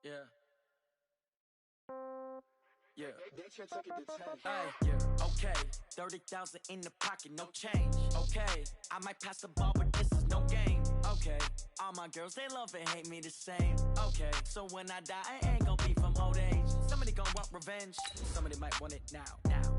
Yeah. Yeah. Hey, yeah. Okay, 30,000 in the pocket, no change. Okay, I might pass the ball, but this is no game. Okay, all my girls, they love and hate me the same. Okay, so when I die, I ain't gon' be from old age. Somebody gon' want revenge, somebody might want it now.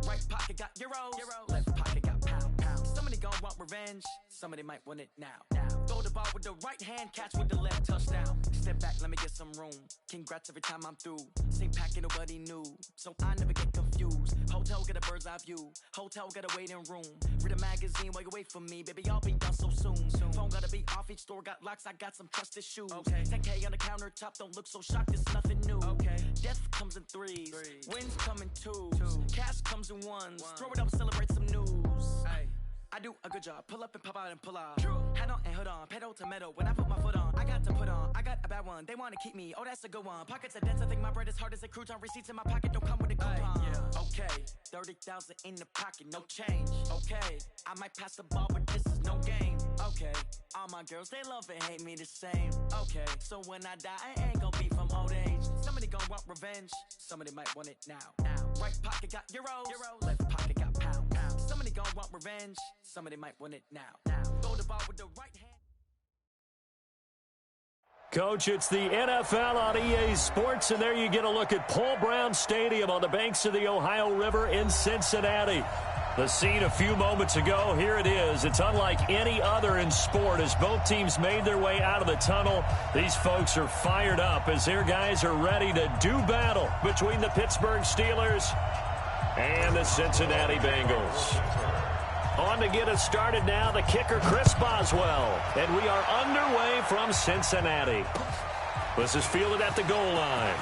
Right pocket got euros, left pocket got pound. Somebody gon' want revenge, somebody might want it now. Throw the ball with the right hand, catch with the left, touchdown. Step back, let me get some room. Congrats every time I'm through. Same packet, nobody knew, so I never get confused. Hotel get a bird's eye view, hotel got a waiting room. Read a magazine while you wait for me, baby, I'll be done so soon. Phone gotta be off, each store got locks, I got some trusted shoes. 10K on the countertop, don't look so shocked, it's nothing new. Death comes in threes, wins come in twos, cash comes in ones. Throw it up, celebrate some news. I do a good job, pull up and pop out and pull out. Hat on and hood on, pedal to metal. When I put my foot on, I got to put on. I got a bad one, they wanna keep me, oh that's a good one. Pockets are dense, I think my bread is hard as a crouton. Receipts in my pocket don't come with a coupon. Okay, 30,000 in the pocket, no change. Okay, I might pass the ball, but this is no game. Okay, all my girls, they love and hate me the same. Okay, so when I die, I ain't gon' be from old age. Somebody gon' want revenge, somebody might want it now. Right pocket got euros, left pocket got pound. Somebody gon' want revenge, somebody might want it now. Throw the ball with the right hand. Coach, it's the NFL on EA Sports, and there you get a look at Paul Brown Stadium on the banks of the Ohio River in Cincinnati. The scene a few moments ago, here it is. It's unlike any other in sport as both teams made their way out of the tunnel. These folks are fired up as their guys are ready to do battle between the Pittsburgh Steelers and the Cincinnati Bengals. On to get us started now, the kicker, Chris Boswell. And we are underway from Cincinnati. This is fielded at the goal line.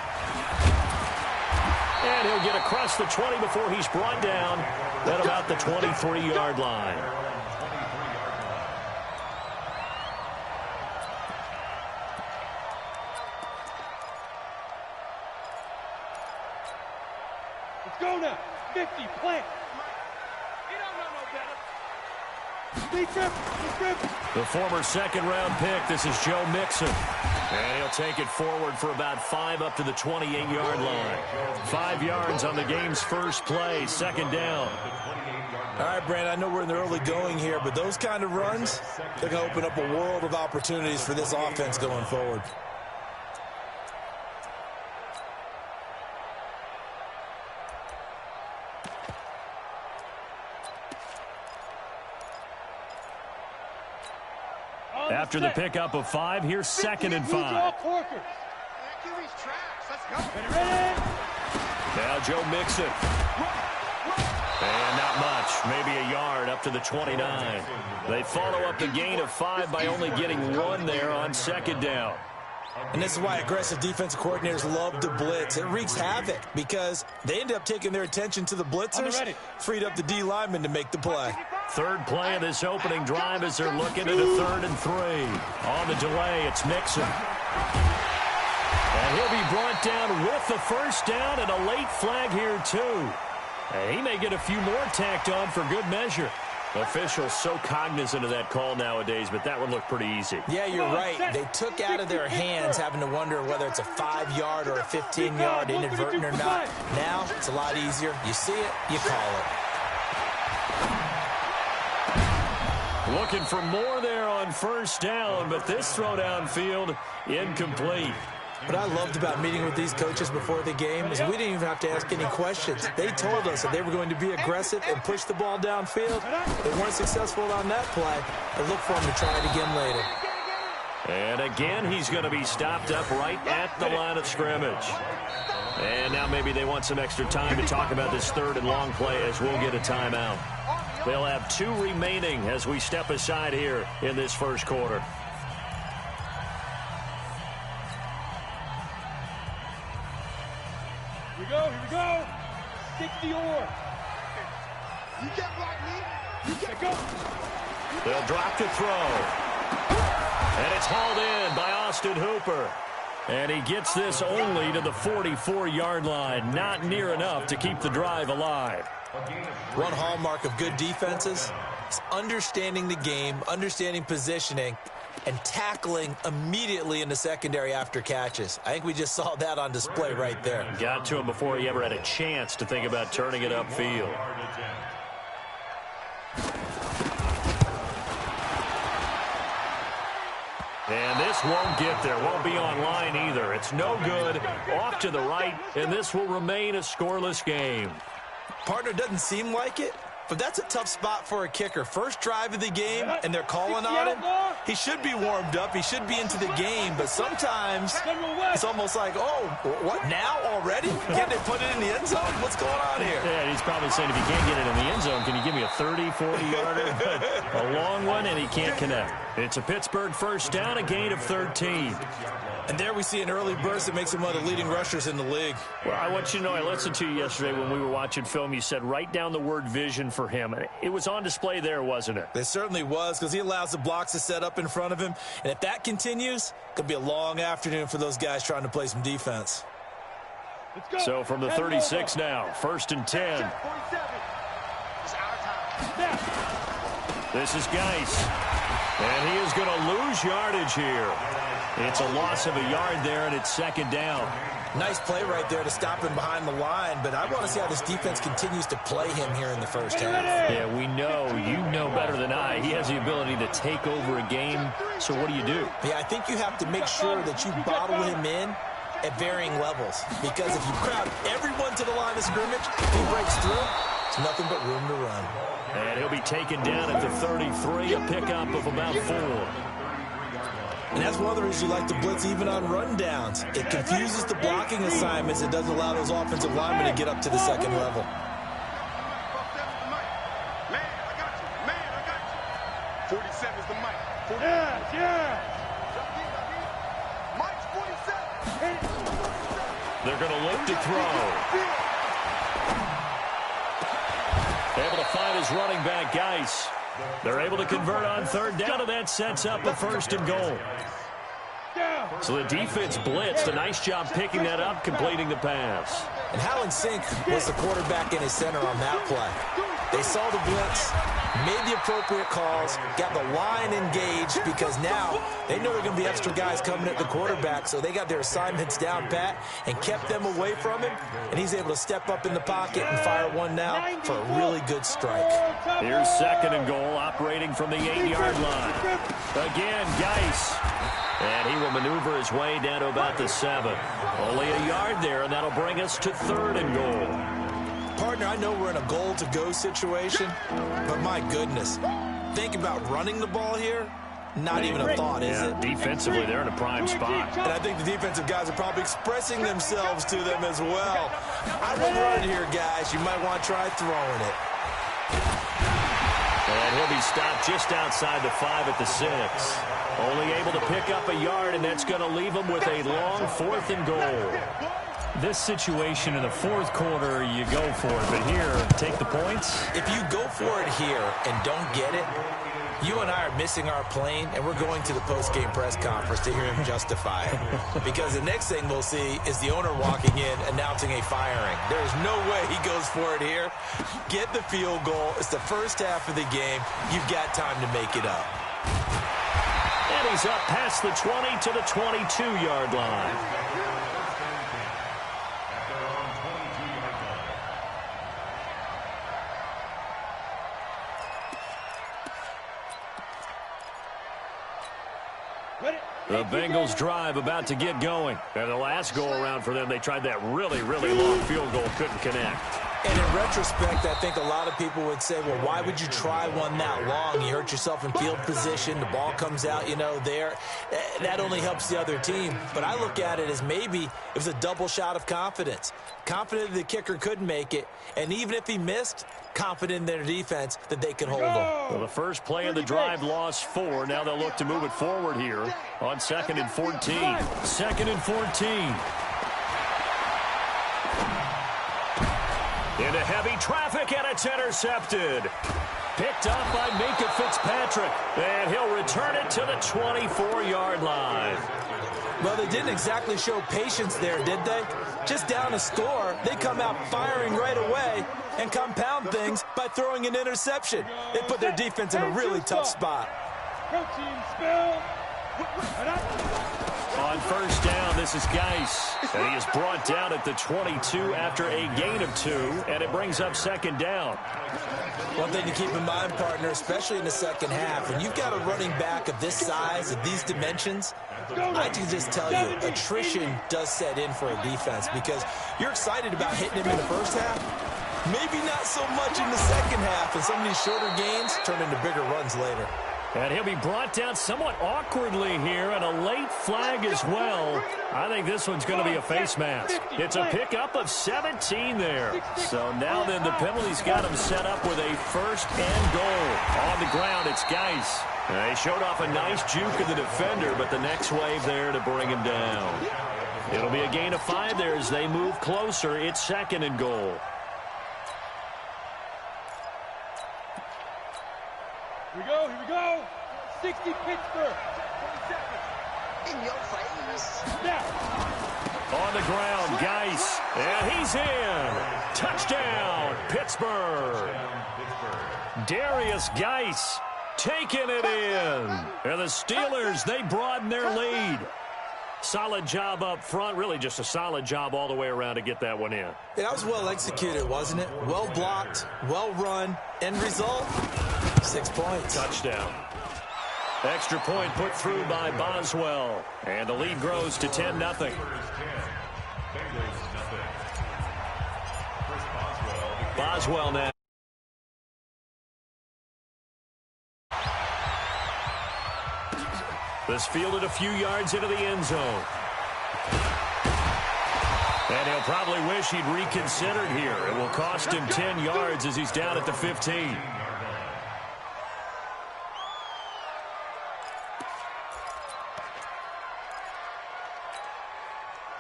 And he'll get across the 20 before he's brought down at about the 23-yard line. Let's go now. 50, plant. The former second-round pick, this is Joe Mixon. And he'll take it forward for about 5 up to the 28-yard line. 5 yards on the game's first play, second down. All right, Brandon, I know we're in the early going here, but those kind of runs, they're going to open up a world of opportunities for this offense going forward. After the pickup of 5, here's 2nd and 5. Now Joe Mixon. And not much, maybe a yard up to the 29. They follow up the gain of 5 by only getting 1 there on 2nd down. And this is why aggressive defensive coordinators love to blitz. It wreaks havoc because they end up taking their attention to the blitzers, freed up the D lineman to make the play. Third play of this opening drive as they're looking at a 3rd and 3. On the delay, it's Mixon. And he'll be brought down with the first down and a late flag here too. And he may get a few more tacked on for good measure. Officials so cognizant of that call nowadays, but that one looked pretty easy. Yeah, you're right. They took out of their hands having to wonder whether it's a 5-yard or a 15-yard inadvertent or not. Now, it's a lot easier. You see it, you call it. Looking for more there on first down, but this throw downfield, incomplete. What I loved about meeting with these coaches before the game is we didn't even have to ask any questions. They told us that they were going to be aggressive and push the ball downfield. They weren't successful on that play. I look for them to try it again later. And again, he's going to be stopped up right at the line of scrimmage. And now maybe they want some extra time to talk about this 3rd and long play as we'll get a timeout. They'll have 2 remaining as we step aside here in this first quarter. Here we go. Stick the oar. You get right, me. You get go. They'll drop to throw. And it's hauled in by Austin Hooper. And he gets this only to the 44-yard line. Not near enough to keep the drive alive. One hallmark of good defenses is understanding the game, understanding positioning, and tackling immediately in the secondary after catches. I think we just saw that on display right there. Got to him before he ever had a chance to think about turning it upfield. And this won't get there. Won't be on line either. It's no good. Off to the right, and this will remain a scoreless game. Partner, doesn't seem like it, but that's a tough spot for a kicker. First drive of the game, and they're calling on him. He should be warmed up. He should be into the game, but sometimes it's almost like, oh, what, now already? Can't they put it in the end zone? What's going on here? Yeah, he's probably saying if you can't get it in the end zone, can you give me a 30, 40-yarder? A long one, and he can't connect. It's a Pittsburgh first down, a gain of 13. And there we see an early burst that makes him one of the leading rushers in the league. Well, I want you to know, I listened to you yesterday when we were watching film. You said write down the word vision for him. It was on display there, wasn't it? It certainly was, because he allows the blocks to set up in front of him. And if that continues, it could be a long afternoon for those guys trying to play some defense. So from the 36 now, 1st and 10. This is Geis. And he is going to lose yardage here. It's a loss of a yard there, and it's 2nd down. Nice play right there to stop him behind the line, but I want to see how this defense continues to play him here in the first half. Yeah, we know. You know better than I. He has the ability to take over a game, so what do you do? Yeah, I think you have to make sure that you bottle him in at varying levels, because if you crowd everyone to the line of scrimmage, if he breaks through, it's nothing but room to run. And he'll be taken down at the 33, a pickup of about 4. And that's one of the reasons you like to blitz even on rundowns. It confuses the blocking assignments. It doesn't allow those offensive linemen to get up to the second level. Man, I got you. Man, I got you. 47 is the mic. Yeah. Mike's 47. They're going to look to throw. Able to find his running back, Geis. They're able to convert on 3rd down, and that sets up a 1st and goal. So the defense blitzed. A nice job picking that up, completing the pass. And Howland Sink was the quarterback in his center on that play. They saw the blitz, made the appropriate calls, got the line engaged, because now they know there are going to be extra guys coming at the quarterback, so they got their assignments down pat and kept them away from him, and he's able to step up in the pocket and fire one now for a really good strike. Here's 2nd and goal, operating from the 8-yard line. Again, Geis. And he will maneuver his way down to about the 7. Only a yard there, and that'll bring us to 3rd and goal. Partner, I know we're in a goal-to-go situation, but my goodness, think about running the ball here. Not even a thought, is it? Defensively, they're in a prime spot. And I think the defensive guys are probably expressing themselves to them as well. I wouldn't run it here, guys. You might want to try throwing it. And he'll be stopped just outside the 5 at the 6. Only able to pick up a yard, and that's going to leave him with a long 4th and goal. This situation in the 4th quarter, you go for it. But here, take the points. If you go for it here and don't get it, you and I are missing our plane, and we're going to the post-game press conference to hear him justify it. Because the next thing we'll see is the owner walking in announcing a firing. There's no way he goes for it here. Get the field goal. It's the first half of the game. You've got time to make it up. And he's up past the 20 to the 22-yard line. The Bengals drive about to get going. And the last go-around for them, they tried that really, really long field goal, couldn't connect. And in retrospect, I think a lot of people would say, well, why would you try one that long? You hurt yourself in field position. The ball comes out, there. That only helps the other team. But I look at it as maybe it was a double shot of confidence. Confident the kicker couldn't make it. And even if he missed, confident in their defense that they could hold him. Well, the first play of the drive lost 4. Now they'll look to move it forward here on 2nd and 14. 2nd and 14. Into heavy traffic, and it's intercepted. Picked up by Minkah Fitzpatrick, and he'll return it to the 24-yard line. Well, they didn't exactly show patience there, did they? Just down a score, they come out firing right away and compound things by throwing an interception. They put their defense in a really tough spot. Protein spill. On first down, this is Geis. And he is brought down at the 22 after a gain of 2, and it brings up second down. One thing to keep in mind, partner, especially in the second half, when you've got a running back of this size, of these dimensions, I can just tell you, attrition does set in for a defense because you're excited about hitting him in the first half, maybe not so much in the second half, and some of these shorter gains turn into bigger runs later. And he'll be brought down somewhat awkwardly here, and a late flag as well. I think this one's going to be a face mask. It's a pickup of 17 there. So now then the penalty's got him set up with a first and goal. On the ground, it's Geis. He showed off a nice juke of the defender, but the next wave there to bring him down. It'll be a gain of 5 there as they move closer. It's second and goal. Here we go. 60 Pittsburgh. In your face. Now. On the ground, Geis. And he's in. Touchdown, Pittsburgh. Darius Geis taking it in. And the Steelers, they broaden their lead. Solid job up front. Really just a solid job all the way around to get that one in. Yeah, that was well executed, wasn't it? Well blocked, well run. End result, 6 points. Touchdown. Extra point put through by Boswell. And the lead grows to 10-0. Boswell now. This fielded a few yards into the end zone. And he'll probably wish he'd reconsidered here. It will cost him 10 yards as he's down at the 15.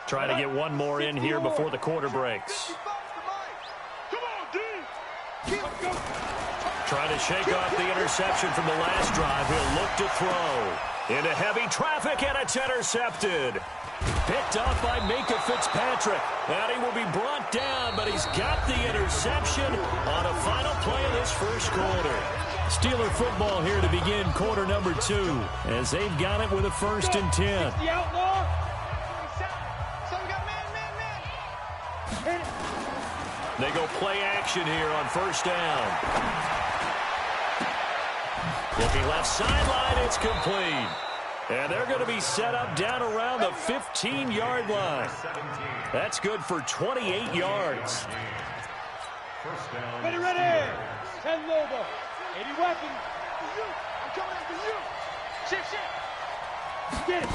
Try to get one more in here before the quarter breaks. Trying to shake off the interception from the last drive. He'll look to throw. Into heavy traffic, and it's intercepted. Picked off by Minka Fitzpatrick. And he will be brought down, but he's got the interception on a final play of this first quarter. Steeler football here to begin quarter number 2, as they've got it with a 1st and 10. The outlaw. They go play action here on first down. Looking left sideline, it's complete. And they're going to be set up down around the 15-yard line. That's good for 28 yards. Ready. 10 Lobo. 80 weapons. I'm coming after you. Shit. Get it.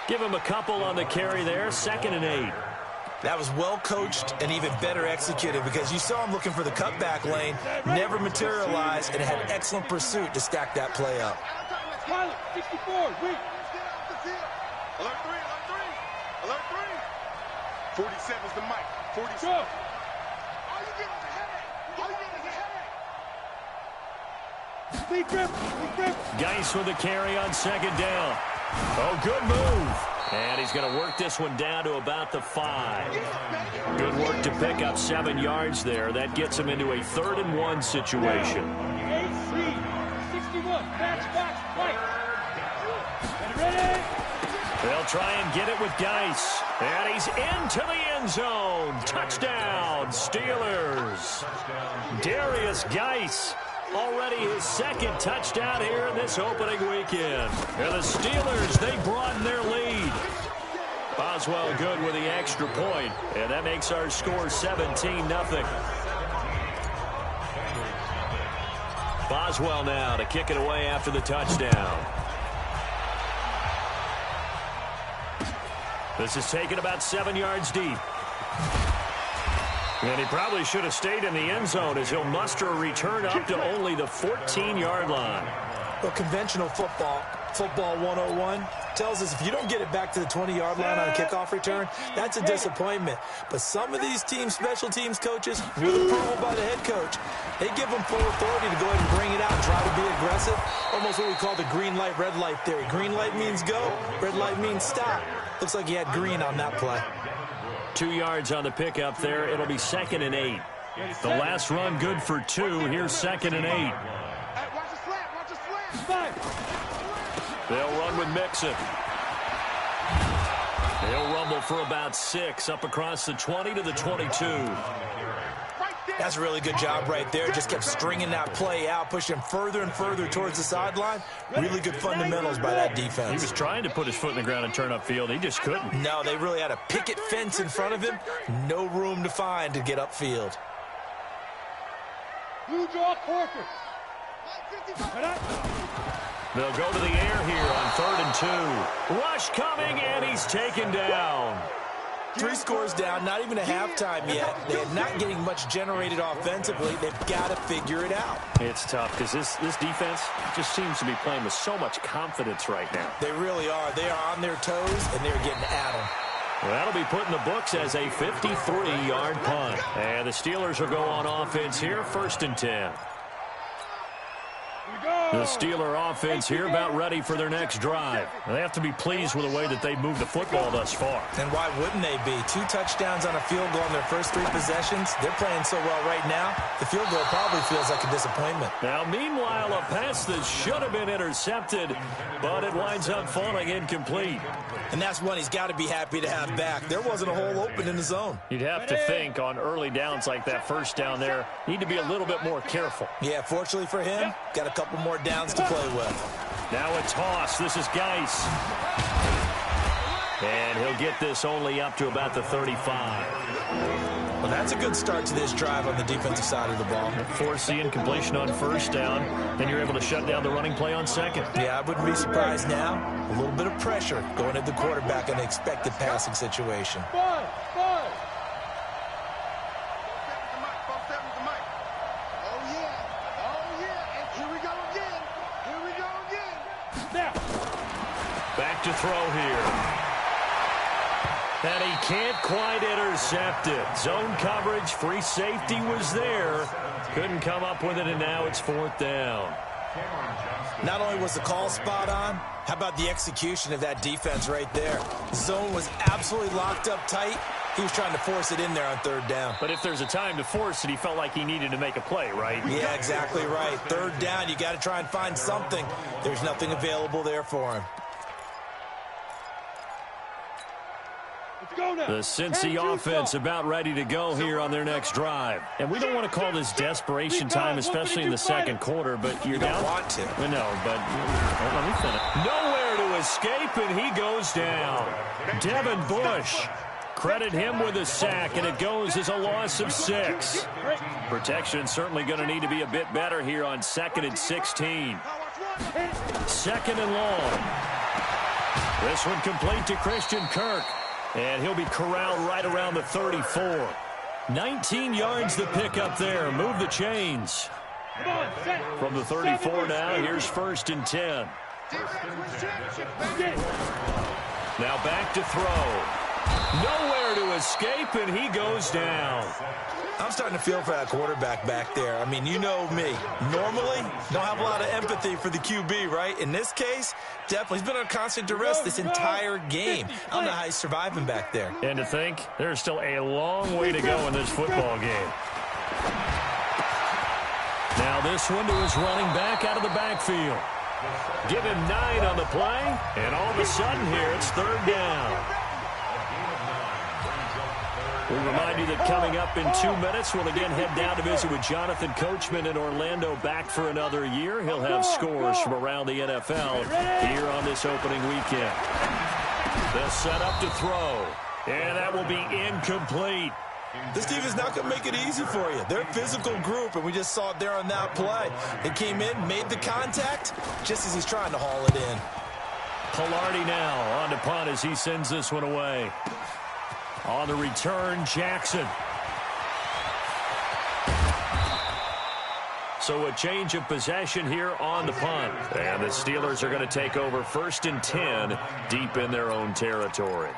Give him a couple on the carry there. 2nd and 8. That was well coached and even better executed because you saw him looking for the cutback lane, never materialized, and had excellent pursuit to stack that play up. Pilot, 64, wait. Alert 3. 47's the mic. 47. Go. All you get is a headache. Lead grip. Geis with the carry on 2nd down. Oh, good move. And he's going to work this one down to about the 5. Good work to pick up 7 yards there. That gets him into a 3rd and 1 situation. AC, 61, matchbox, right. Ready. They'll try and get it with Geis. And he's into the end zone. Touchdown, Steelers. Darius Geis. Already his 2nd touchdown here in this opening weekend. And the Steelers, they broaden their lead. Boswell good with the extra point, and that makes our score 17-0. Boswell now to kick it away after the touchdown. This is taken about 7 yards deep. And he probably should have stayed in the end zone as he'll muster a return up to only the 14-yard line. Well, conventional football 101, tells us if you don't get it back to the 20-yard line on a kickoff return, that's a disappointment. But some of these special teams coaches, with approval by the head coach, they give them full authority to go ahead and bring it out and try to be aggressive. Almost what we call the green light, red light theory. Green light means go, red light means stop. Looks like he had green on that play. 2 yards on the pickup there. It'll be 2nd and 8. The last run good for 2. Here's 2nd and 8. Hey, watch the slant, watch the slant. They'll run with Mixon. He'll rumble for about 6 up across the 20 to the 22. That's a really good job right there. Just kept stringing that play out, pushing him further and further towards the sideline. Really good fundamentals by that defense. He was trying to put his foot in the ground and turn upfield. He just couldn't. No, they really had a picket fence in front of him. No room to find to get upfield. Blue draw quarters. They'll go to the air here on 3rd and 2. Rush coming, and he's taken down. 3 scores down, not even a halftime yet. They're not getting much generated offensively. They've got to figure it out. It's tough because this defense just seems to be playing with so much confidence right now. They really are. They are on their toes, and they're getting at them. Well, that'll be put in the books as a 53-yard punt. And the Steelers will go on offense here, 1st and 10. The Steeler offense here about ready for their next drive. They have to be pleased with the way that they've moved the football thus far. And why wouldn't they be? 2 touchdowns on a field goal in their first 3 possessions. They're playing so well right now, the field goal probably feels like a disappointment. Now, meanwhile, a pass that should have been intercepted, but it winds up falling incomplete. And that's one he's got to be happy to have back. There wasn't a hole open in the zone. You'd have to think on early downs like that first down there, need to be a little bit more careful. Yeah, fortunately for him, got a couple more downs to play with. Now a toss. This is Geis. And he'll get this only up to about the 35. Well, that's a good start to this drive on the defensive side of the ball. Force the incompletion on 1st down. Then you're able to shut down the running play on 2nd. Yeah, I wouldn't be surprised now. A little bit of pressure going at the quarterback in the expected passing situation. Oh, yeah. And here we go again. Back to throw here. And he can't quite intercept it. Zone coverage, free safety was there. Couldn't come up with it, and now it's 4th down. Not only was the call spot on, how about the execution of that defense right there? Zone was absolutely locked up tight. He was trying to force it in there on 3rd down. But if there's a time to force it, he felt like he needed to make a play, right? Yeah, exactly right. 3rd down, you got to try and find something. There's nothing available there for him. The Cincy offense about ready to go here on their next drive. And we don't want to call this desperation time, especially in the 2nd quarter, but you're down. You don't want to. No, but let me finish. Nowhere to escape, and he goes down. Devin Bush. Credit him with a sack, and it goes as a loss of 6. Protection certainly going to need to be a bit better here on 2nd and 16. 2nd and long. This one complete to Christian Kirk. And he'll be corralled right around the 34. 19 yards the pick up there. Move the chains. From the 34 now, here's 1st and 10. Now back to throw. Nowhere to escape, and he goes down. I'm starting to feel for that quarterback back there. I mean, you know me. Normally, don't have a lot of empathy for the QB, right? In this case, definitely. He's been on constant duress this entire game. I don't know how he's surviving back there. And to think, there's still a long way to go in this football game. Now this one to his running back out of the backfield. Give him 9 on the play, and all of a sudden here, it's 3rd down. We remind you that coming up in 2 minutes, we'll again head down to visit with Jonathan Coachman in Orlando, back for another year. He'll have scores from around the NFL here on this opening weekend. They'll set up to throw, and that will be incomplete. This team is not going to make it easy for you. They're a physical group, and we just saw it there on that play. They came in, made the contact, just as he's trying to haul it in. Pilardi now on to punt as he sends this one away. On the return, Jackson. So a change of possession here on the punt. And the Steelers are going to take over 1st and 10 deep in their own territory.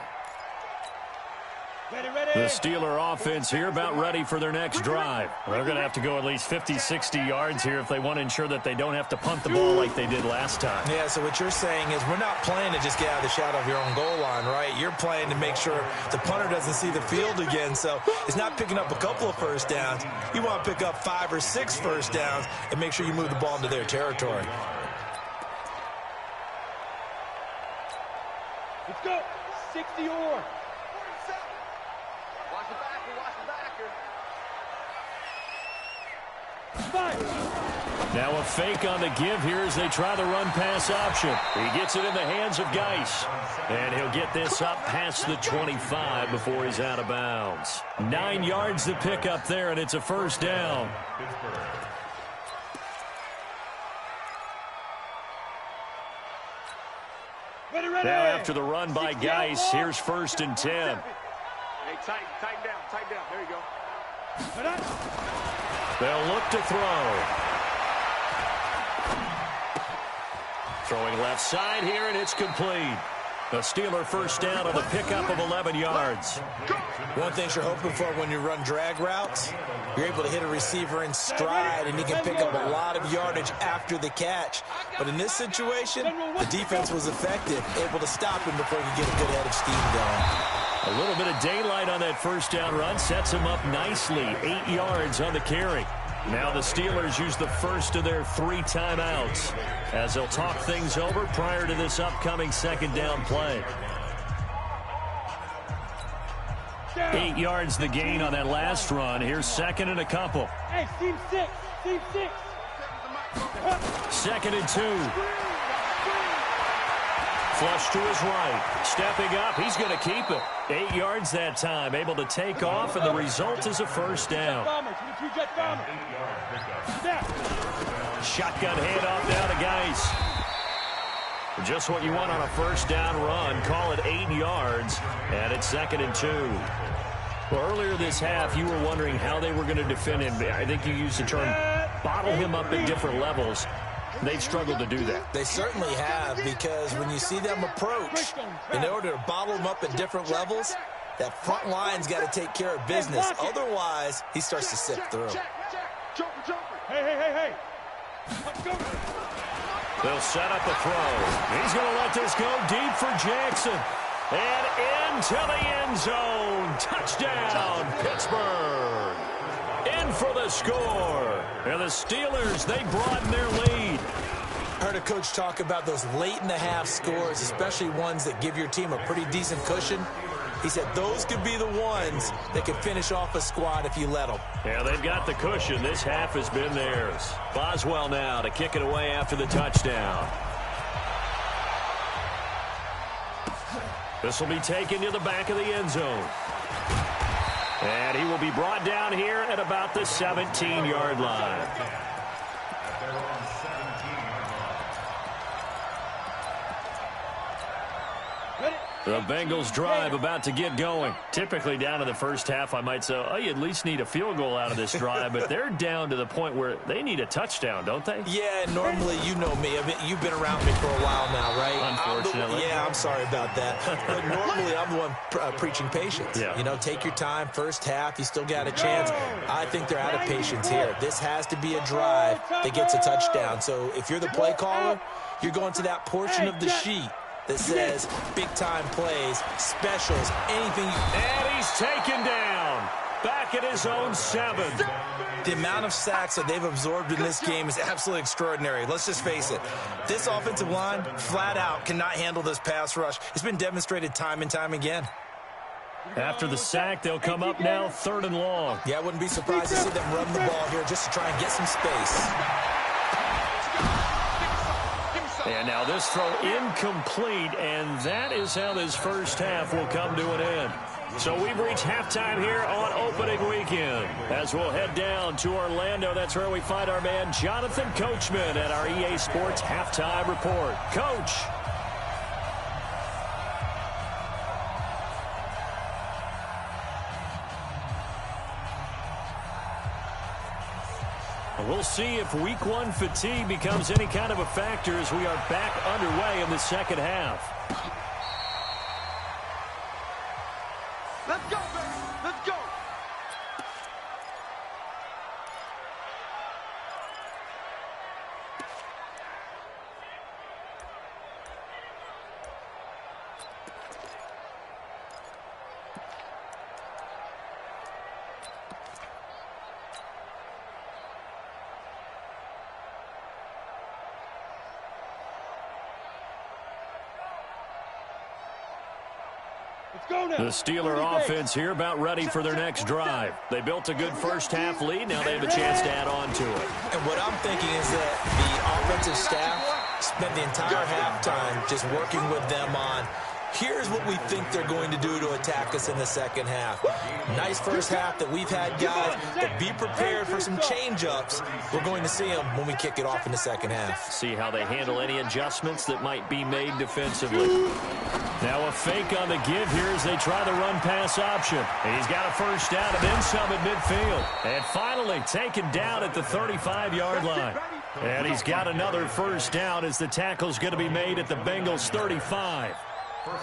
The Steeler offense here about ready for their next drive. They're going to have to go at least 50, 60 yards here if they want to ensure that they don't have to punt the ball like they did last time. Yeah, so what you're saying is we're not playing to just get out of the shadow of your own goal line, right? You're playing to make sure the punter doesn't see the field again. So it's not picking up a couple of first downs. You want to pick up 5 or 6 first downs and make sure you move the ball into their territory. Let's go. 60 or. Watch the backer, watch the backer. Now a fake on the give here as they try the run-pass option. He gets it in the hands of Geis. And he'll get this up past the 25 before he's out of bounds. 9 yards to pick up there, and it's a first down. Now after the run by Geis, here's 1st and 10. Hey, tighten down. There you go. They'll look to throw. Throwing left side here, and it's complete. The Steeler first down on the pickup of 11 yards. One thing you're hoping for when you run drag routes, you're able to hit a receiver in stride, and he can pick up a lot of yardage after the catch. But in this situation, the defense was effective, able to stop him before he could get a good head of steam going. A little bit of daylight on that first down run sets him up nicely. 8 yards on the carry. Now the Steelers use the first of their 3 timeouts as they'll talk things over prior to this upcoming second down play. 8 yards the gain on that last run. Here's 2nd and a couple. Hey, team 6. 2nd and 2. Flush to his right. Stepping up, he's going to keep it. 8 yards that time, able to take off, and the result is a first down. Shotgun handoff now to Geis. Just what you want on a first down run. Call it 8 yards, and it's 2nd and 2. Well, earlier this half, you were wondering how they were going to defend him. I think you used the term bottle him up at different levels. They've struggled to do that. They certainly have, because when you see them approach, in order to bottle them up at different levels, that front line's got to take care of business. Otherwise, he starts to sift through. Hey. They'll set up a throw. He's going to let this go deep for Jackson. And into the end zone. Touchdown, Pittsburgh. In for the score. And the Steelers, they broaden their lead. I heard a coach talk about those late-in-the-half scores, especially ones that give your team a pretty decent cushion. He said those could be the ones that could finish off a squad if you let them. Yeah, they've got the cushion. This half has been theirs. Boswell now to kick it away after the touchdown. This will be taken to the back of the end zone. And he will be brought down here at about the 17-yard line. The Bengals drive about to get going. Typically down in the first half, I might say, oh, you at least need a field goal out of this drive, but they're down to the point where they need a touchdown, don't they? Yeah, normally, you know me. You've been around me for a while now, right? Unfortunately. I'm sorry about that. But normally, I'm the one preaching patience. Yeah. You know, take your time. First half, you still got a chance. I think they're out of patience here. This has to be a drive that gets a touchdown. So if you're the play caller, you're going to that portion of the sheet that says big-time plays, specials, anything. And he's taken down. Back at his own 7. The amount of sacks that they've absorbed in this game is absolutely extraordinary. Let's just face it. This offensive line, flat out, cannot handle this pass rush. It's been demonstrated time and time again. After the sack, they'll come up now 3rd and long. Yeah, I wouldn't be surprised to see them run the ball here just to try and get some space. And now this throw incomplete, and that is how this first half will come to an end. So we've reached halftime here on opening weekend. As we'll head down to Orlando, that's where we find our man Jonathan Coachman at our EA Sports Halftime Report. Coach. We'll see if week 1 fatigue becomes any kind of a factor as we are back underway in the second half. Let's go, baby. The Steeler offense here about ready for their next drive. They built a good first-half lead. Now they have a chance to add on to it. And what I'm thinking is that the offensive staff spent the entire halftime just working with them on, here's what we think they're going to do to attack us in the second half. Nice first half that we've had, guys, but be prepared for some change-ups. We're going to see them when we kick it off in the second half. See how they handle any adjustments that might be made defensively. Now a fake on the give here as they try the run-pass option. And he's got a first down and then some at midfield. And finally taken down at the 35-yard line. And he's got another first down as the tackle's going to be made at the Bengals 35.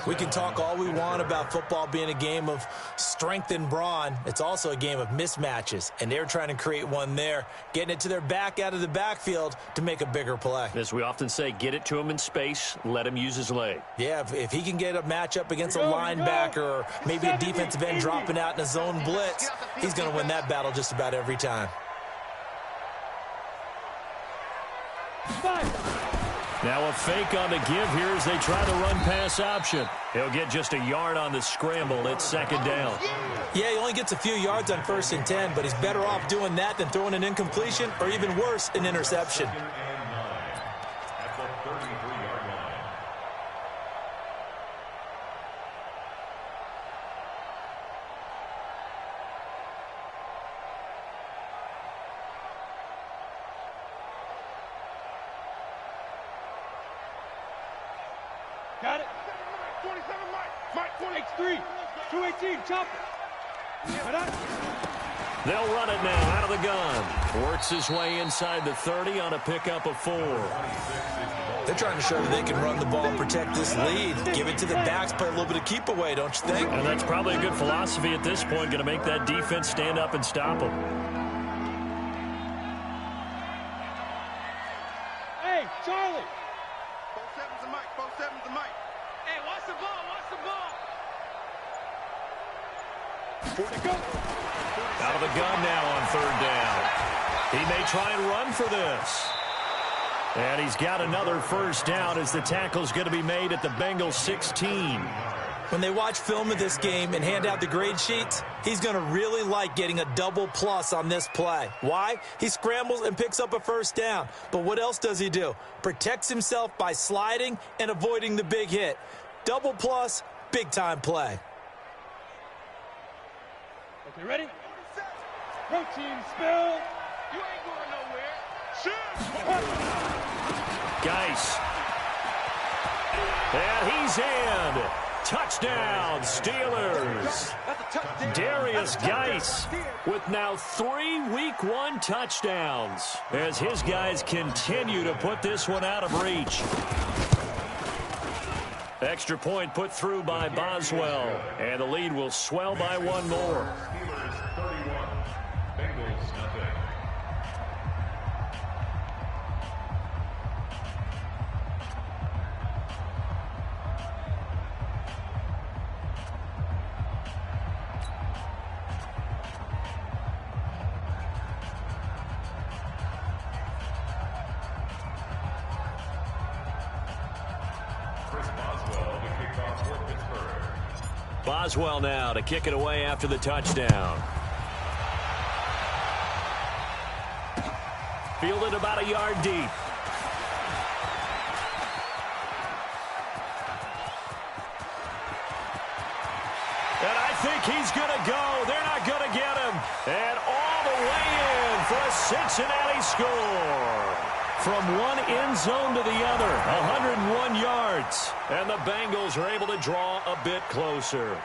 We can talk all we want about football being a game of strength and brawn. It's also a game of mismatches, and they're trying to create one there, getting it to their back out of the backfield to make a bigger play. As we often say, get it to him in space, let him use his leg. Yeah, if he can get a matchup against a linebacker or maybe a defensive end dropping out in a zone blitz, he's going to win that battle just about every time. Now a fake on the give here as they try the run-pass option. He'll get just a yard on the scramble. It's second down. Yeah, he only gets a few yards on 1st and 10, but he's better off doing that than throwing an incompletion or even worse, an interception. Got it. 27, Mike, 23, 218, chop it. They'll run it now out of the gun. Works his way inside the 30 on a pickup of 4. They're trying to show that they can run the ball and protect this lead. Give it to the backs, play a little bit of keep away, don't you think? And that's probably a good philosophy at this point, going to make that defense stand up and stop them. Hey, Charlie. 47's the Mike, 47's the Mike. Hey, watch the ball, watch the ball. Out of the gun now on 3rd down. He may try and run for this. And he's got another first down as the tackle's going to be made at the Bengals 16. When they watch film of this game and hand out the grade sheets, he's going to really like getting a double plus on this play. Why? He scrambles and picks up a first down. But what else does he do? Protects himself by sliding and avoiding the big hit. Double plus, big-time play. Okay, ready? Protein spill. You ain't going nowhere. Shoot! Geis. And he's in. Touchdown, Steelers. Darius Geis with now 3 Week 1 touchdowns as his guys continue to put this one out of reach. Extra point put through by Boswell, and the lead will swell by 1 more. Steelers 31, Bengals nothing. Boswell now to kick it away after the touchdown. Fielded about a yard deep. And I think he's going to go. They're not going to get him. And all the way in for a Cincinnati score. From one end zone to the other, 101 yards. And the Bengals are able to draw a bit closer.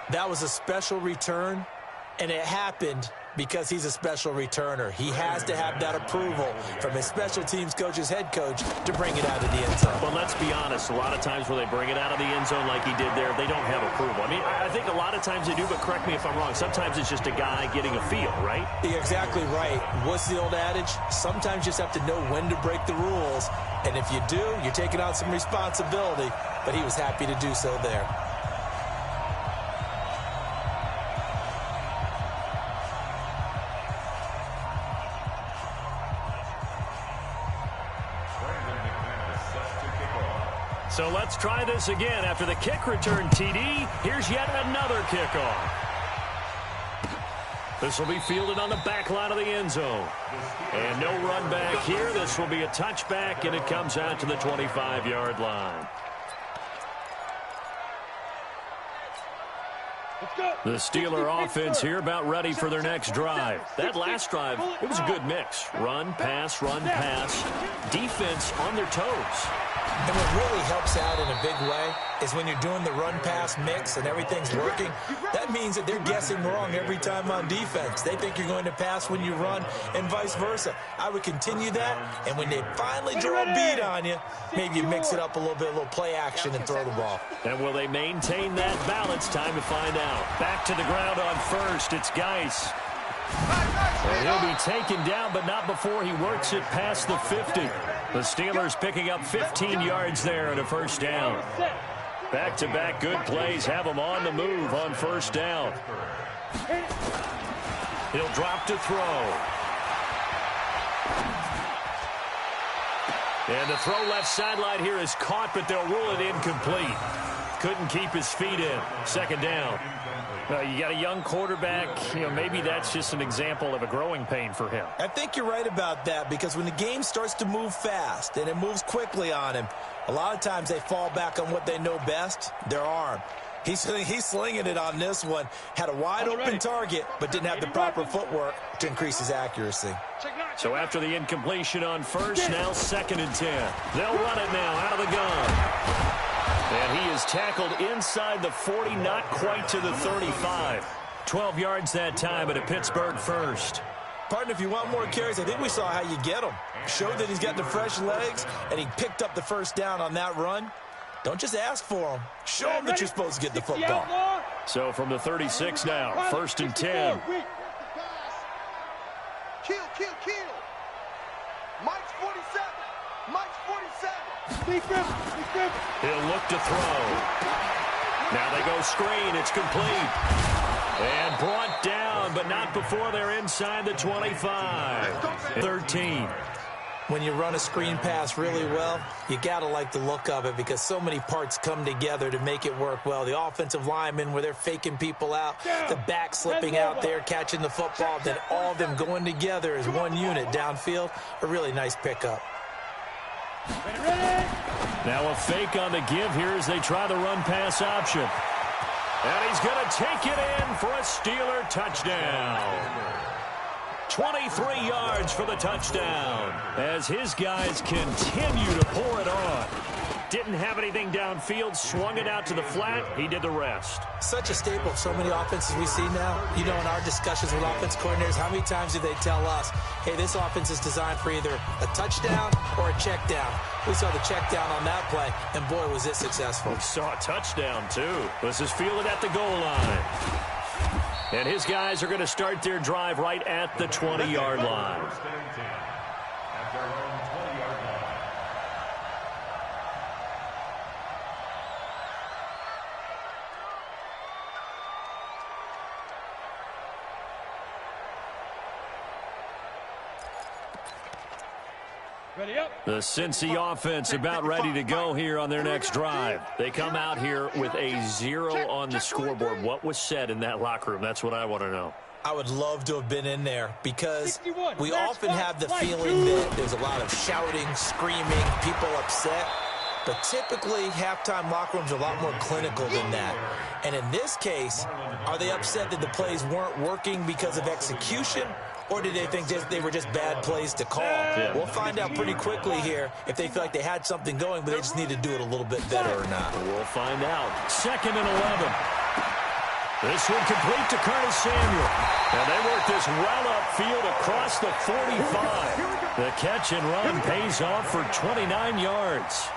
That was a special return, and it happened because he's a special returner. He has to have that approval from his special teams coach's head coach to bring it out of the end zone. Well, let's be honest. A lot of times where they bring it out of the end zone like he did there, they don't have approval. I mean, I think a lot of times they do, but correct me if I'm wrong. Sometimes it's just a guy getting a feel, right? You're exactly right. What's the old adage? Sometimes you just have to know when to break the rules. And if you do, you're taking on some responsibility. But he was happy to do so there. So let's try this again. After the kick return TD, here's yet another kickoff. This will be fielded on the back line of the end zone. And no run back here. This will be a touchback, and it comes out to the 25-yard line. The Steeler offense here about ready for their next drive. That last drive, it was a good mix. Run, pass, defense on their toes. And what really helps out in a big way is when you're doing the run-pass mix and everything's working, that means that they're guessing wrong every time on defense. They think you're going to pass when you run and vice versa. I would continue that, and when they finally draw a beat on you, maybe you mix it up a little play action and throw the ball. And will they maintain that balance? Time to find out. Back to the ground on first. It's Geis. And he'll be taken down, but not before he works it past the 50. The Steelers picking up 15 yards there and a first down. Back-to-back good plays have them on the move on first down. He'll drop to throw. And the throw left sideline here is caught, but they'll rule it incomplete. Couldn't keep his feet in. Second down. You got a young quarterback. Maybe that's just an example of a growing pain for him. I think you're right about that, because when the game starts to move fast and it moves quickly on him, a lot of times they fall back on what they know best, their arm. He's slinging it on this one. Had a wide-open target, but didn't have the proper footwork to increase his accuracy. So after the incompletion on first, now 2nd and 10. They'll run it now out of the gun. And he is tackled inside the 40, not quite to the 35. 12 yards that time at a Pittsburgh first. Partner, if you want more carries, I think we saw how you get them. Showed that he's got the fresh legs, and he picked up the first down on that run. Don't just ask for them. Show them that you're supposed to get the football. So from the 36 now, 1st and 10. Kill. Mike's 47. Mike's 47. He'll look to throw. Now they go screen. It's complete. And brought down, but not before they're inside the 25. 13. When you run a screen pass really well, you got to like the look of it, because so many parts come together to make it work well. The offensive linemen, where they're faking people out, the back slipping out there, catching the football, then all of them going together as one unit downfield. A really nice pickup. Now a fake on the give here as they try the run-pass option. And he's going to take it in for a Steeler touchdown. 23 yards for the touchdown as his guys continue to pour it on. Didn't have anything downfield, swung it out to the flat. He did the rest. Such a staple of so many offenses we see now. In our discussions with offense coordinators, how many times do they tell us, hey, this offense is designed for either a touchdown or a check down? We saw the check down on that play, and boy, was it successful. We saw a touchdown, too. This is fielded at the goal line. And his guys are going to start their drive right at the 20-yard line. The Cincy offense about ready to go here on their next drive. They come out here with a 0 on the scoreboard. What was said in that locker room? That's what I want to know. I would love to have been in there, because we often have the feeling that there's a lot of shouting, screaming, people upset. But typically, halftime locker rooms are a lot more clinical than that. And in this case, are they upset that the plays weren't working because of execution? Or did they think they were just bad plays to call? Yeah. We'll find out pretty quickly here if they feel like they had something going, but they just need to do it a little bit better or not. We'll find out. 2nd and 11. This one complete to Curtis Samuel. And they work this well upfield across the 45. The catch and run pays off for 29 yards.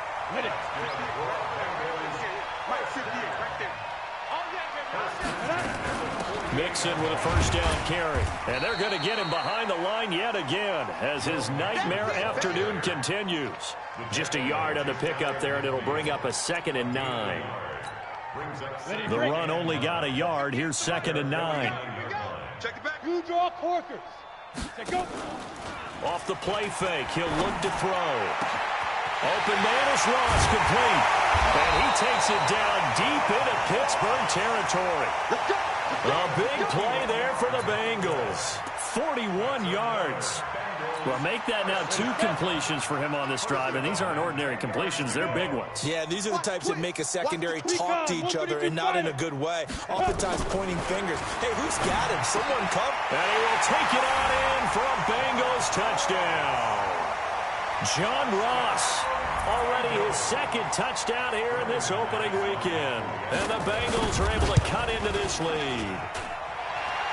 Mixon with a first down carry. And they're going to get him behind the line yet again as his nightmare afternoon continues. Just a yard on the pickup there, and it'll bring up a 2nd and 9. The run only got a yard. Here's 2nd and 9. Check it back. You draw corkers. Go. Off the play fake, he'll look to throw. Open man is Ross, complete. And he takes it down deep into Pittsburgh territory. A big play there for the Bengals. 41 yards. Well, make that now 2 completions for him on this drive, and these aren't ordinary completions. They're big ones. Yeah, these are the types that make a secondary talk to each other, and not in a good way. Oftentimes pointing fingers. Hey, who's got him? Someone come. And he will take it on in for a Bengals touchdown. John Ross, already his 2nd touchdown here in this opening weekend. And the Bengals are able to cut into this lead.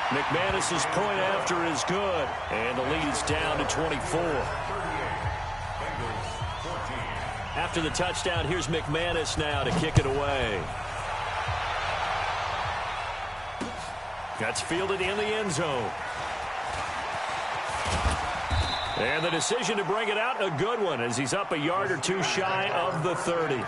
McManus's point after is good, and the lead is down to 24. After the touchdown, here's McManus now to kick it away. That's fielded in the end zone. And the decision to bring it out, a good one, as he's up a yard or 2 shy of the 30.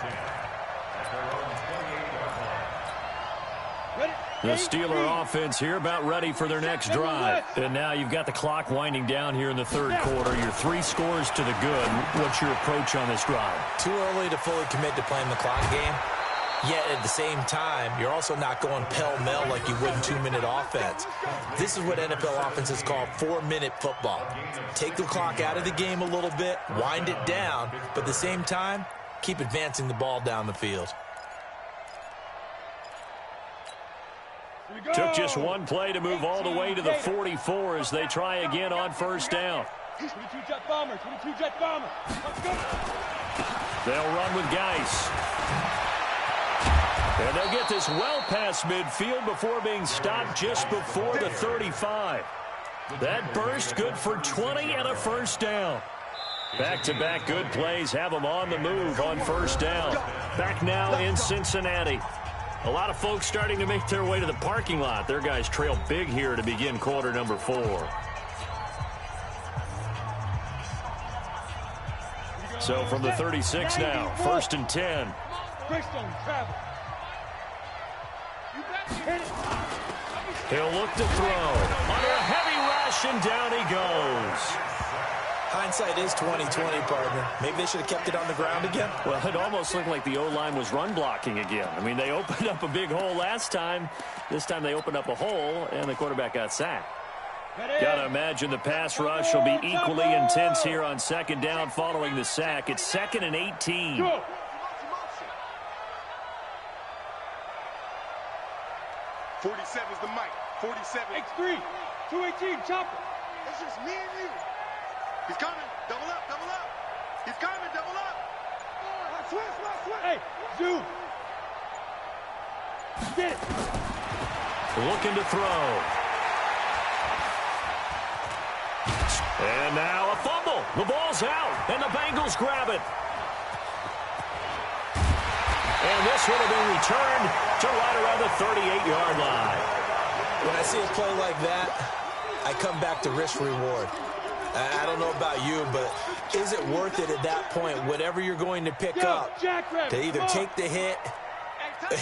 The Steeler offense here about ready for their next drive. And now you've got the clock winding down here in the 3rd quarter. You're 3 scores to the good. What's your approach on this drive? Too early to fully commit to playing the clock game. Yet at the same time, you're also not going pell-mell like you would in 2-minute offense. This is what NFL offenses call 4-minute football. Take the clock out of the game a little bit, wind it down, but at the same time, keep advancing the ball down the field. Took just 1 play to move all the way to the 44 as they try again on 1st down. 22 jet bomber, 22 jet bomber. Let's go. They'll run with Geis. And they'll get this well past midfield before being stopped just before the 35. That burst good for 20 and a 1st down. Back-to-back good plays have them on the move on 1st down. Back now in Cincinnati. A lot of folks starting to make their way to the parking lot. Their guys trail big here to begin quarter number 4. So from the 36 now, 1st and 10. He'll look to throw. Under a heavy rush, and down he goes. Hindsight is 20/20, partner. Maybe they should have kept it on the ground again. Well, it almost looked like the O-line was run blocking again. I mean, they opened up a big hole last time. This time they opened up a hole, and the quarterback got sacked. Got to imagine the pass rush will be equally intense here on 2nd down following the sack. It's 2nd and 18. 47's the mic. 47. X3, 218, chopper. It's just me and you. He's coming. Double up, double up. He's coming, double up. Switch. Hey, zoom. Get it. Looking to throw. And now a fumble. The ball's out, and the Bengals grab it. And this would have been returned to right around the 38-yard line. When I see a play like that, I come back to risk-reward. I don't know about you, but is it worth it at that point, whatever you're going to pick up, to either take the hit,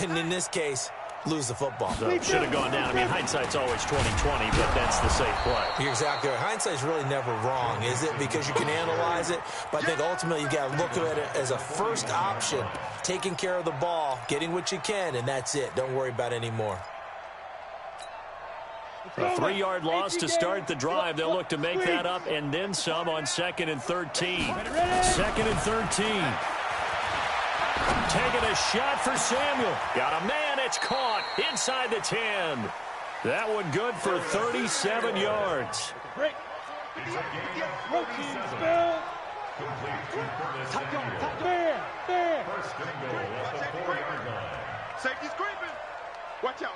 and in this case, lose the football? So should have gone down. I mean, hindsight's always 20/20, but that's the safe play. You're exactly right. Hindsight's really never wrong, is it? Because you can analyze it, but I think ultimately you got to look at it as a first option, taking care of the ball, getting what you can, and that's it. Don't worry about any more. A 3-yard loss to start the drive. They'll look to make that up and then some on 2nd and 13. 2nd and 13. Taking a shot for Samuel. Got a man. It's caught inside the 10. That one good for 37 yards. Break. Routine spell. There. Safety's creeping. Watch out.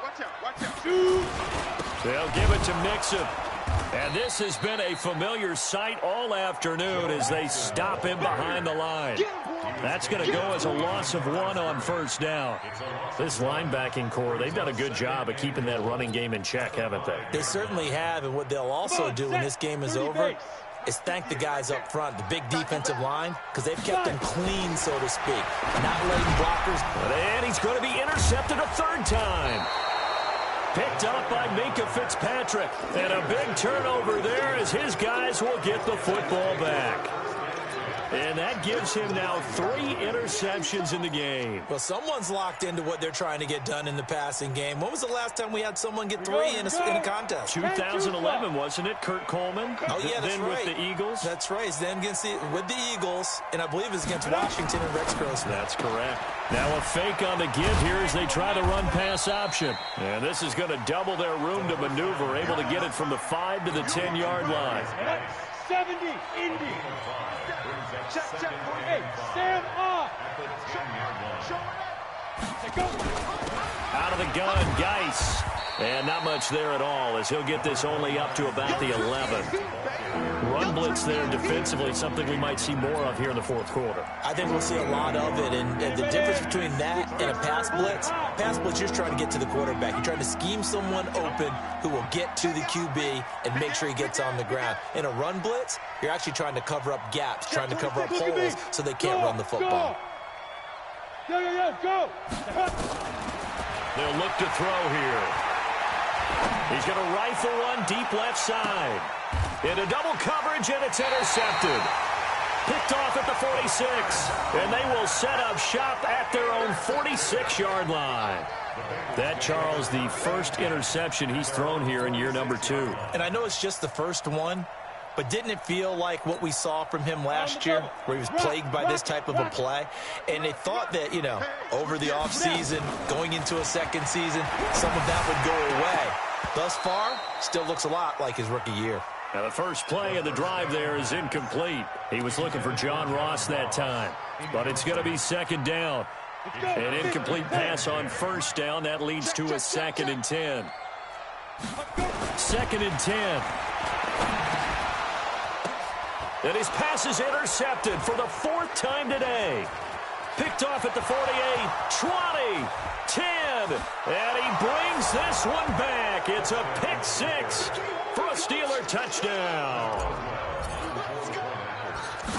They'll give it to Mixon. And this has been a familiar sight all afternoon as they stop him behind the line. That's going to go as a loss of 1 on 1st down. This linebacking core, they've done a good job of keeping that running game in check, haven't they? They certainly have, and what they'll also do when this game is over is thank the guys up front, the big defensive line, because they've kept them clean, so to speak, not letting blockers. And he's going to be intercepted a 3rd time. Picked up by Minkah Fitzpatrick. And a big turnover there as his guys will get the football back. And that gives him now 3 interceptions in the game. Well, someone's locked into what they're trying to get done in the passing game. When was the last time we had someone get 3 in a contest? 2011, wasn't it? Kurt Coleman. Oh, yeah, that's then right. with the Eagles. That's right. Then with the Eagles, and I believe it's against Washington and Rex Grossman. That's correct. Now a fake on the give here as they try to run pass option. And this is going to double their room to maneuver, able to get it from the 5 to the 10-yard line. 70, Indy. Hey, stand up. Out of the gun, Geis. And not much there at all as he'll get this only up to about the 11. Run blitz there defensively, something we might see more of here in the fourth quarter. I think we'll see a lot of it, and the difference between that and a pass blitz, you're just trying to get to the quarterback. You're trying to scheme someone open who will get to the QB and make sure he gets on the ground. In a run blitz, you're actually trying to cover up gaps, trying to cover up holes so they can't run the football. Go. They'll look to throw here. He's going to rifle one deep left side. Into double coverage, and it's intercepted. Picked off at the 46. And they will set up shop at their own 46-yard line. That, Charles, the first interception he's thrown here in year number 2. And I know it's just the first one, but didn't it feel like what we saw from him last year, where he was plagued by this type of a play? And they thought that, over the offseason, going into a second season, some of that would go away. Thus far, still looks a lot like his rookie year. Now, the first play of the drive there is incomplete. He was looking for John Ross that time. But it's going to be second down. An incomplete pass on first down. That leads to a 2nd and 10. 2nd and 10. And his pass is intercepted for the 4th time today. Picked off at the 48, 20, 10, and he brings this one back. It's a pick 6 for a Steeler touchdown.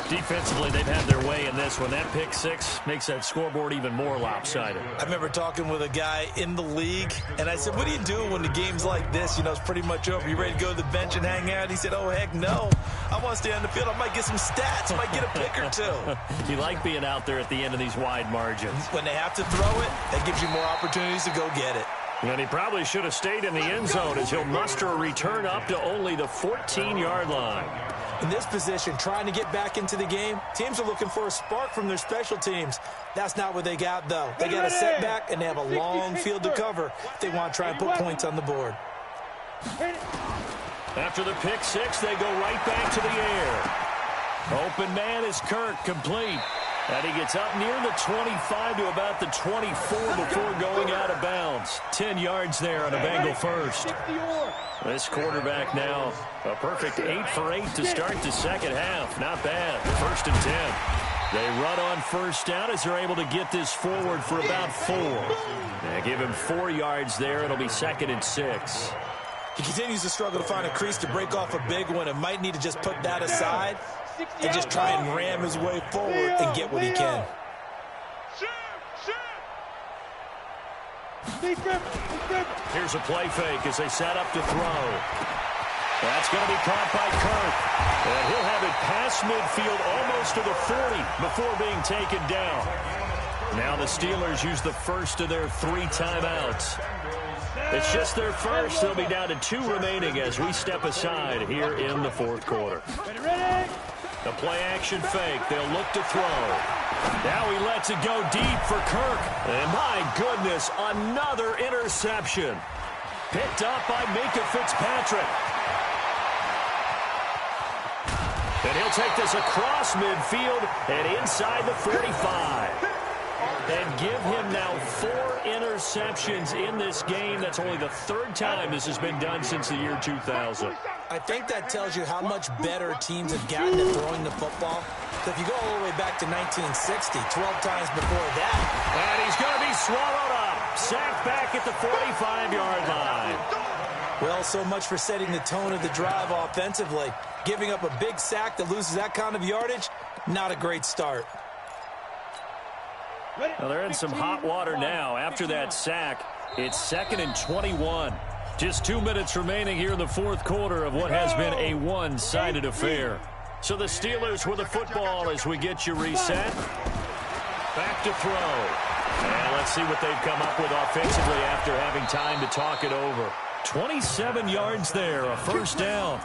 Defensively, they've had their way in this one. That pick 6 makes that scoreboard even more lopsided. I remember talking with a guy in the league, and I said, what do you do when the game's like this? It's pretty much over. You ready to go to the bench and hang out? He said, oh, heck no. I want to stay on the field. I might get some stats. I might get a pick or 2. You like being out there at the end of these wide margins. When they have to throw it, that gives you more opportunities to go get it. And he probably should have stayed in the end zone as he'll muster a return up to only the 14-yard line. In this position, trying to get back into the game, teams are looking for a spark from their special teams. That's not what they got, though. They got a setback, and they have a long field to cover if they want to try and put points on the board. After the pick 6, they go right back to the air. Open man is Kirk, complete. And he gets up near the 25 to about the 24 before going out of bounds. 10 yards there on a Bengal first. This quarterback now a perfect 8 for 8 to start the second half. Not bad. 1st and 10. They run on first down as they're able to get this forward for about 4. They give him 4 yards there. It'll be 2nd and 6. He continues to struggle to find a crease to break off a big one and might need to just put that aside and just try and ram his way forward and get what he can. Here's a play fake as they set up to throw. That's going to be caught by Kirk. And he'll have it past midfield almost to the 40 before being taken down. Now the Steelers use the first of their 3 timeouts. It's just their first. They'll be down to 2 remaining as we step aside here in the fourth quarter. The play-action fake. They'll look to throw. Now he lets it go deep for Kirk. And my goodness, another interception. Picked up by Minka Fitzpatrick. And he'll take this across midfield and inside the 45. And give him now 4 interceptions in this game. That's only the 3rd time this has been done since the year 2000. I think that tells you how much better teams have gotten at throwing the football. So if you go all the way back to 1960, 12 times before that. And he's going to be swallowed up. Sacked back at the 45-yard line. Well, so much for setting the tone of the drive offensively. Giving up a big sack that loses that kind of yardage, not a great start. Well, they're in some hot water now. After that sack, it's 2nd and 21. Just 2 minutes remaining here in the fourth quarter of what has been a one-sided affair. So the Steelers with the football as we get you reset. Back to throw. And let's see what they've come up with offensively after having time to talk it over. 27 yards there, a first down.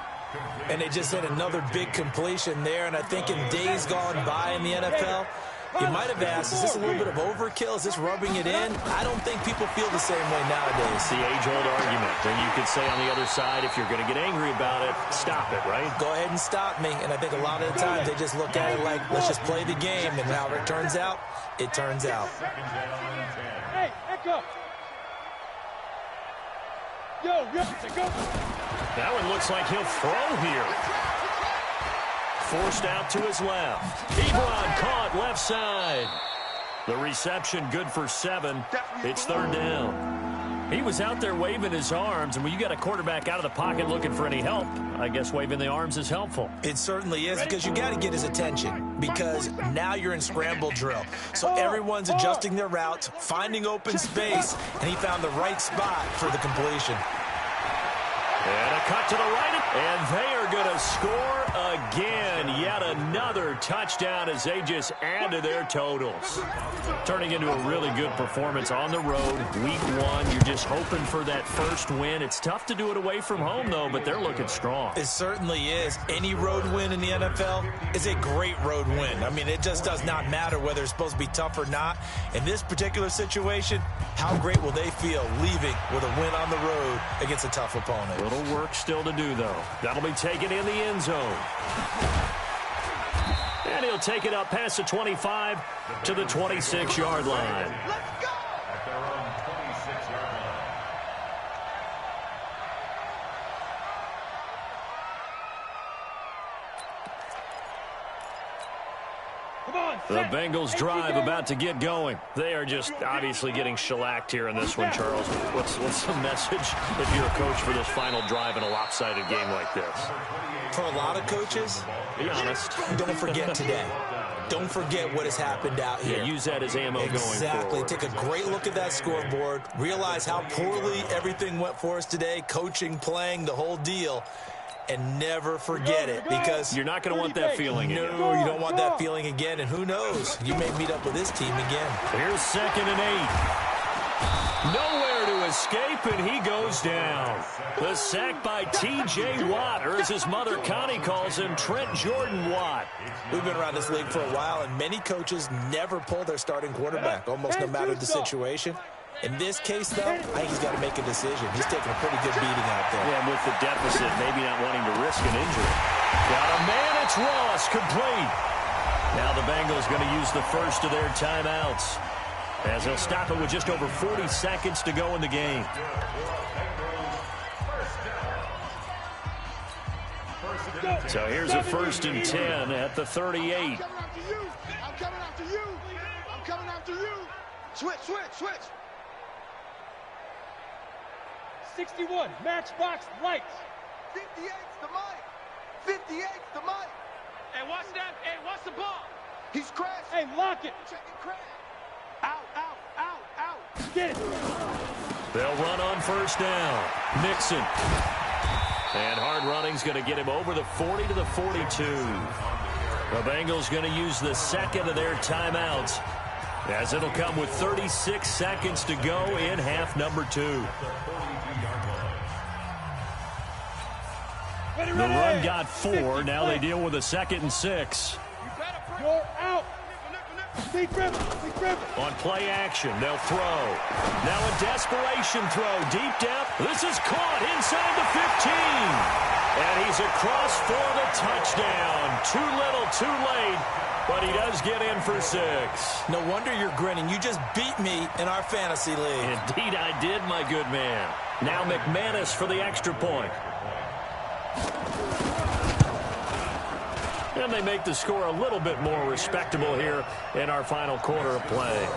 And they just had another big completion there. And I think in days gone by in the NFL, you might have asked, is this a little bit of overkill? Is this rubbing it in? I don't think people feel the same way nowadays. It's the age-old argument. Then you could say on the other side, if you're going to get angry about it, stop it, right? Go ahead and stop me. And I think a lot of the times they just look at it like, let's just play the game. And however it turns out, it turns out. Hey, echo. Yo, go. That one looks like he'll throw here. Forced out to his left. Ebron caught left side. The reception good for 7. It's third down. He was out there waving his arms, and when you got a quarterback out of the pocket looking for any help, I guess waving the arms is helpful. It certainly is, because you got to get his attention, because now you're in scramble drill. So everyone's adjusting their routes, finding open space, and he found the right spot for the completion. And a cut to the right, and they are going to score again. Yet another touchdown as they just add to their totals. Turning into a really good performance on the road. Week 1, you're just hoping for that first win. It's tough to do it away from home, though, but they're looking strong. It certainly is. Any road win in the NFL is a great road win. I mean, it just does not matter whether it's supposed to be tough or not. In this particular situation, how great will they feel leaving with a win on the road against a tough opponent? Little work still to do, though. That'll be taken in the end zone. And he'll take it up past the 25 to the 26-yard line. Let's go! At their own 26-yard line. Come on, The set. Bengals drive about to get going. They are just obviously getting shellacked here in this one, Charles. What's the message if you're a coach for this final drive in a lopsided game like this? For a lot of coaches, Be honest. don't forget today. Don't forget what has happened out here. Yeah, use that as ammo going Exactly. forward. Take a great look at that scoreboard. Realize how poorly everything went for us today. Coaching, playing, the whole deal. And never forget it, because You're not going to want that feeling again. no, you don't want that feeling again. And who knows? You may meet up with this team again. Here's 2nd and 8. Nowhere to escape, and he goes down. The sack by T.J. Watt, or as his mother Connie calls him, Trent Jordan Watt. We've been around this league for a while, and many coaches never pull their starting quarterback, almost no matter the situation. In this case, though, I think he's got to make a decision. He's taking a pretty good beating out there. Yeah, with the deficit, maybe not wanting to risk an injury. Got a man, it's Ross, complete. Now the Bengals going to use the first of their timeouts, as they'll stop it with just over 40 seconds to go in the game. So here's a 1st and 10 at the 38. I'm coming after you. I'm coming after you. I'm coming after you. Switch. 61, matchbox lights. 58's the mic. 58's the mic. Hey, watch that. Hey, watch the ball. He's crashing. Hey, lock it. Checking crash. Out. Get it. They'll run on 1st down. Mixon. And hard running's going to get him over the 40 to the 42. The Bengals going to use the 2nd of their timeouts, as it'll come with 36 seconds to go in half number 2. The run got 4. Now they deal with a 2nd and 6. You're out. Big grip. On play action, they'll throw. Now a desperation throw. Deep depth. This is caught inside the 15. And he's across for the touchdown. Too little, too late. But he does get in for 6. No wonder you're grinning. You just beat me in our fantasy league. Indeed I did, my good man. Now McManus for the extra point. And they make the score a little bit more respectable here in our final quarter of play.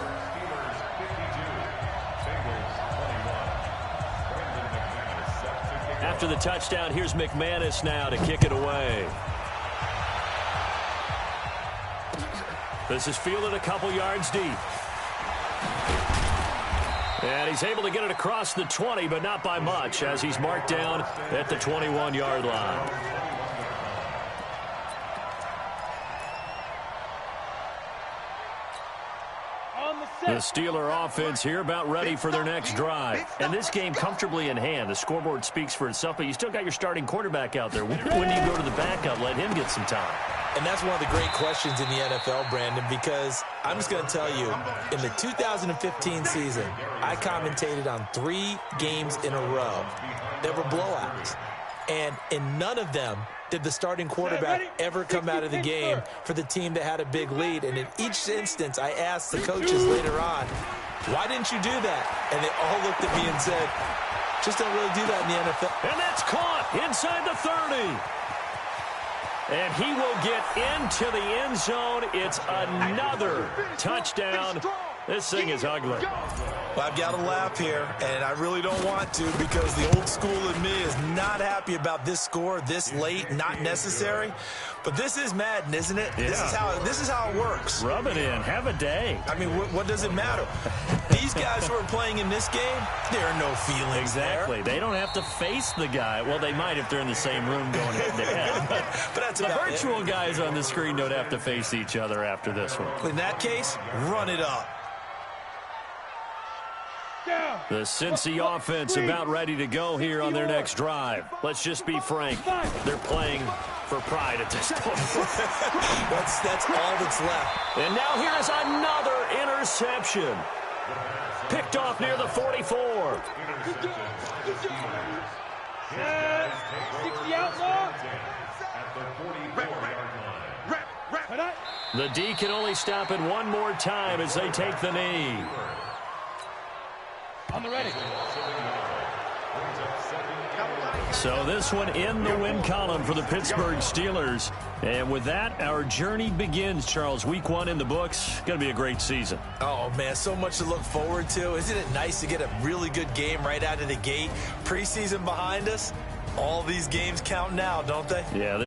After the touchdown, here's McManus now to kick it away. This is fielded a couple yards deep. And he's able to get it across the 20, but not by much, as he's marked down at the 21-yard line. The Steeler offense here about ready for their next drive. And this game comfortably in hand. The scoreboard speaks for itself, but you still got your starting quarterback out there. When do you go to the backup, let him get some time? And that's one of the great questions in the NFL, Brandon, because I'm just going to tell you, in the 2015 season, I commentated on 3 games in a row that were blowouts. And in none of them did the starting quarterback ever come out of the game for the team that had a big lead. And in each instance, I asked the coaches later on, why didn't you do that? And they all looked at me and said, just don't really do that in the NFL. And that's caught inside the 30. And he will get into the end zone. It's another touchdown. This thing is ugly. Well, I've got to laugh here, and I really don't want to because the old school in me is not happy about this score this late, not necessary. But this is Madden, isn't it? Yeah. This is how it works. Rub it in. Have a day. I mean, what does it matter? These guys who are playing in this game, there are no feelings Exactly. there. They don't have to face the guy. Well, they might if they're in the same room going head-to-head. But that's the about virtual guys on the screen don't have to face each other after this one. In that case, run it up. The Cincy offense about ready to go here on their next drive. Let's just be frank. They're playing for pride at this point. That's all that's left. And now here is another interception. Picked off near the 44. 60 outlaw. The D can only stop it one more time as they take the knee. On the ready. So this one in the win column for the Pittsburgh Steelers. And with that, our journey begins, Charles. Week 1 in the books. Going to be a great season. Oh, man, so much to look forward to. Isn't it nice to get a really good game right out of the gate? Preseason behind us. All these games count now, don't they? Yeah.